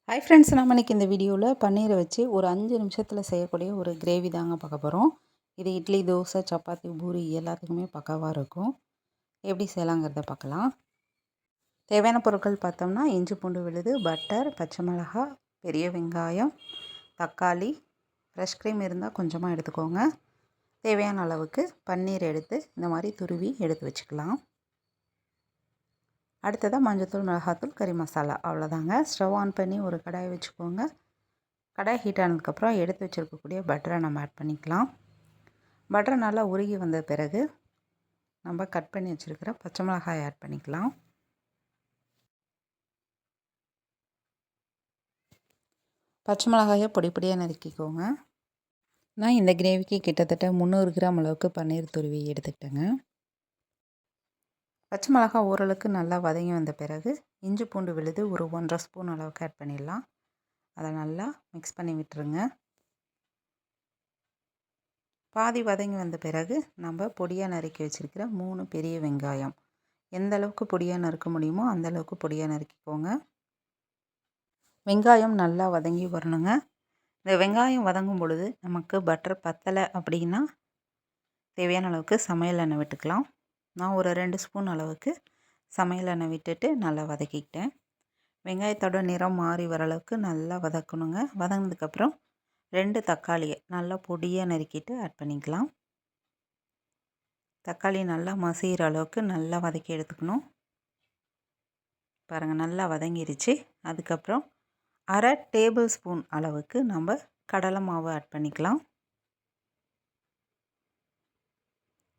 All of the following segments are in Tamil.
ஹாய் ஃப்ரெண்ட்ஸ், நம்ம இன்னைக்கு இந்த வீடியோவில் பன்னீரை வச்சு ஒரு 5 நிமிஷத்தில் செய்யக்கூடிய ஒரு கிரேவி தாங்க பார்க்க போகிறோம். இது இட்லி, தோசை, சப்பாத்தி, பூரி எல்லாத்துக்குமே பக்காவாக இருக்கும். எப்படி செய்யலாங்கிறத பார்க்கலாம். தேவையான பொருட்கள் பார்த்தோம்னா இஞ்சி பூண்டு விழுது, பட்டர், பச்சை மிளகாய், பெரிய வெங்காயம், தக்காளி, ஃப்ரெஷ் க்ரீம் இருந்தால் கொஞ்சமாக எடுத்துக்கோங்க. தேவையான அளவுக்கு பன்னீர் எடுத்து இந்த மாதிரி துருவி எடுத்து வச்சுக்கலாம். அடுத்ததாக மஞ்சள்தூள், மிளகாத்தூள், கறி மசாலா, அவ்வளோதாங்க. ஸ்டவ் ஆன் பண்ணி ஒரு கடாயை வச்சுக்கோங்க. கடாய் ஹீட் ஆனதுக்கப்புறம் எடுத்து வச்சுருக்கக்கூடிய பட்டரை நம்ம ஆட் பண்ணிக்கலாம். பட்டர் நல்லா உருகி வந்த பிறகு நம்ம கட் பண்ணி வச்சுருக்கிற பச்சை மிளகாய் ஆட் பண்ணிக்கலாம். பச்சை மிளகாயை பொடி பொடியாக நறுக்கிக்கோங்க. நான் இந்த கிரேவிக்கு கிட்டத்தட்ட 300 கிராம் அளவுக்கு பன்னீர் துருவி எடுத்துக்கிட்டேங்க. பச்சை மிளகாய் ஓரளவுக்கு நல்லா வதங்கி வந்த பிறகு இஞ்சி பூண்டு விழுது ஒரு 1.5 ஸ்பூன் அளவுக்கு ஆட் பண்ணிடலாம். அதை நல்லா மிக்ஸ் பண்ணி விட்டுருங்க. பாதி வதங்கி வந்த பிறகு நம்ம பொடியாக நறுக்கி வச்சுருக்கிற 3 பெரிய வெங்காயம், எந்த அளவுக்கு பொடியாக நறுக்க முடியுமோ அந்தளவுக்கு பொடியாக நறுக்கிக்கோங்க. வெங்காயம் நல்லா வதங்கி வரணுங்க. இந்த வெங்காயம் வதங்கும் பொழுது நமக்கு பட்டர் பத்தலை அப்படின்னா தேவையான அளவுக்கு சமையல் எண்ணெய் விட்டுக்கலாம். நான் ஒரு 2 ஸ்பூன் அளவுக்கு சமையல் எண்ணெய் விட்டுட்டு நல்லா வதக்கிக்கிட்டேன். வெங்காயத்தோட நிறம் மாறி வர அளவுக்கு நல்லா வதக்கணுங்க. வதங்கினதுக்கப்புறம் 2 தக்காளியை நல்லா பொடியாக நறுக்கிட்டு ஆட் பண்ணிக்கலாம். தக்காளி நல்லா மசிகிற அளவுக்கு நல்லா வதக்கி எடுத்துக்கணும். பாருங்கள், நல்லா வதங்கிருச்சு. அதுக்கப்புறம் 1/2 டேபிள் ஸ்பூன் அளவுக்கு நம்ம கடலை மாவு ஆட் பண்ணிக்கலாம்.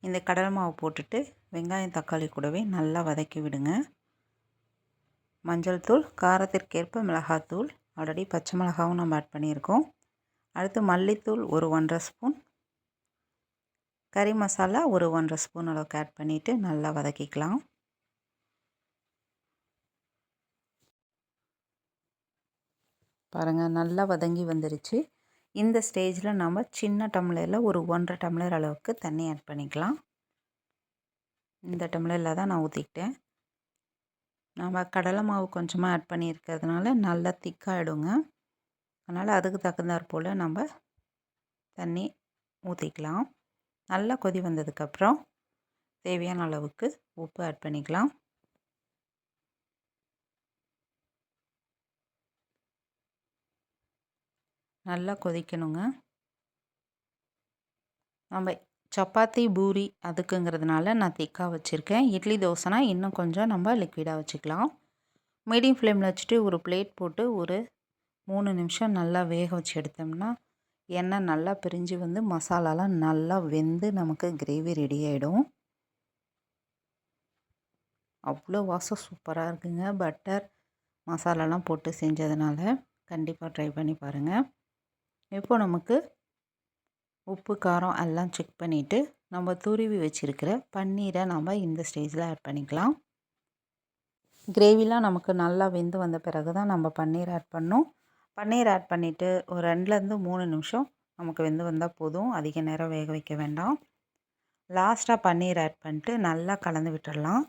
இந்த கடலை மாவு போட்டுட்டு வெங்காயம் தக்காளி கூடவே நல்லா வதக்கி விடுங்க. மஞ்சள் தூள், காரத்திற்கேற்ப மிளகாத்தூள், ஆல்ரெடி பச்சை மிளகாவும் நம்ம ஆட் பண்ணியிருக்கோம். அடுத்து மல்லித்தூள் ஒரு 1.5 ஸ்பூன், கறி மசாலா ஒரு 1.5 ஸ்பூன் அளவுக்கு ஆட் பண்ணிவிட்டு நல்லா வதக்கிக்கலாம். பாருங்கள், நல்லா வதங்கி வந்துருச்சு. இந்த ஸ்டேஜில் நம்ம சின்ன டம்ளரில் ஒரு 1.5 டம்ளர் அளவுக்கு தண்ணி ஆட் பண்ணிக்கலாம். இந்த டம்ளரில் தான் நான் ஊற்றிக்கிட்டேன். நம்ம கடலை மாவு கொஞ்சமாக ஆட் பண்ணியிருக்கிறதுனால நல்லா திக்காகிடுங்க. அதனால் அதுக்கு தகுந்தாற் போல் நம்ம தண்ணி ஊற்றிக்கலாம். நல்லா கொதி வந்ததுக்கப்புறம் தேவையான அளவுக்கு உப்பு ஆட் பண்ணிக்கலாம். நல்லா கொதிக்கணுங்க. நம்ம சப்பாத்தி, பூரி அதுக்குங்கிறதுனால நான் திக்காக வச்சுருக்கேன். இட்லி, தோசைனா இன்னும் கொஞ்சம் நம்ம லிக்விடாக வச்சுக்கலாம். மீடியம் ஃப்ளேமில் வச்சுட்டு ஒரு பிளேட் போட்டு ஒரு 3 நிமிஷம் நல்லா வேக வச்சு எடுத்தோம்னா எண்ணெய் நல்லா பிரிஞ்சு வந்து மசாலாலாம் நல்லா வெந்து நமக்கு கிரேவி ரெடி ஆகிடும். அவ்வளோ வாசம் சூப்பராக இருக்குங்க. பட்டர் மசாலாலாம் போட்டு செஞ்சதுனால கண்டிப்பாக ட்ரை பண்ணி பாருங்கள். இப்போ நமக்கு உப்பு, காரம் எல்லாம் செக் பண்ணிவிட்டு நம்ம துருவி வச்சுருக்கிற பன்னீரை நம்ம இந்த ஸ்டேஜில் ஆட் பண்ணிக்கலாம். கிரேவிலாம் நமக்கு நல்லா வெந்து வந்த பிறகு தான் நம்ம பன்னீர் ஆட் பண்ணணும். பன்னீர் ஆட் பண்ணிவிட்டு ஒரு 2லேருந்து 3 நிமிஷம் நமக்கு வெந்து வந்தால் போதும். அதிக நேரம் வேக வைக்க வேண்டாம். லாஸ்ட்டாக பன்னீர் ஆட் பண்ணிட்டு நல்லா கலந்து விட்டுடலாம்.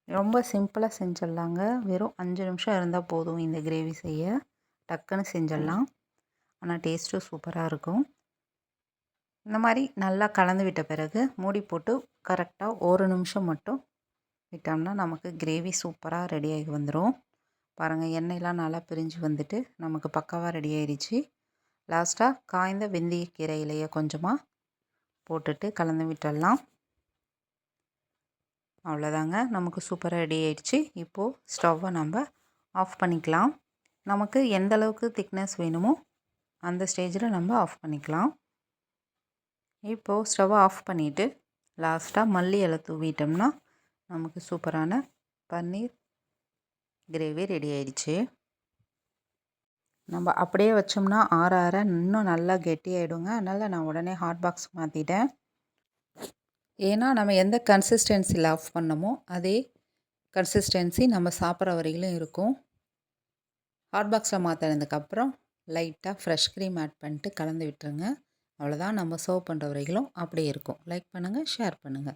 ரொம்ப சிம்பிளாக செஞ்சிடலாங்க. வெறும் 5 நிமிஷம் இருந்தால் போதும் இந்த கிரேவி செய்ய. டக்குன்னு செஞ்சிடலாம். ஆனால் டேஸ்ட்டும் சூப்பராக இருக்கும். இந்த மாதிரி நல்லா கலந்து விட்ட பிறகு மூடி போட்டு கரெக்டாக 1 நிமிஷம் மட்டும் விட்டோம்னா நமக்கு கிரேவி சூப்பராக ரெடியாகி வந்துடும். பாருங்கள், எண்ணெயெலாம் நல்லா பிரிஞ்சு வந்துட்டு நமக்கு பக்காவாக ரெடி ஆயிடுச்சு. லாஸ்ட்டாக காய்ந்த வெந்தயக்கீரை இலையை கொஞ்சமாக போட்டுட்டு கலந்து விட்டுடலாம். அவ்வளோதாங்க, நமக்கு சூப்பராக ரெடி ஆயிடுச்சு. இப்போது ஸ்டவ்வை நம்ம ஆஃப் பண்ணிக்கலாம். நமக்கு எந்த அளவுக்கு திக்னஸ் வேணுமோ அந்த ஸ்டேஜில் நம்ம ஆஃப் பண்ணிக்கலாம். இப்போது ஸ்டவ்வை ஆஃப் பண்ணிவிட்டு லாஸ்ட்டாக மல்லி இலை தூவிட்டோம்னா நமக்கு சூப்பரான பன்னீர் கிரேவி ரெடி ஆயிடுச்சு. நம்ம அப்படியே வச்சோம்னா ஆற ஆற இன்னும் நல்லா கெட்டியாயிடுங்க. அதனால் நான் உடனே ஹாட் பாக்ஸ் மாற்றிட்டேன். ஏன்னா நம்ம எந்த கன்சிஸ்டன்சியில் ஆஃப் பண்ணமோ அதே கன்சிஸ்டன்சி நம்ம சாப்பிட்ற வரையிலும் இருக்கும். ஹாட் பாக்ஸில் மாற்றினதுக்கப்புறம் லைட்டாக ஃப்ரெஷ் க்ரீம் ஆட் பண்ணிட்டு கலந்து விட்டுருங்க. அவ்வளோதான். நம்ம சர்வ் பண்ணுற வரைக்கும் அப்படியே இருக்கும். லைக் பண்ணுங்கள், ஷேர் பண்ணுங்கள்.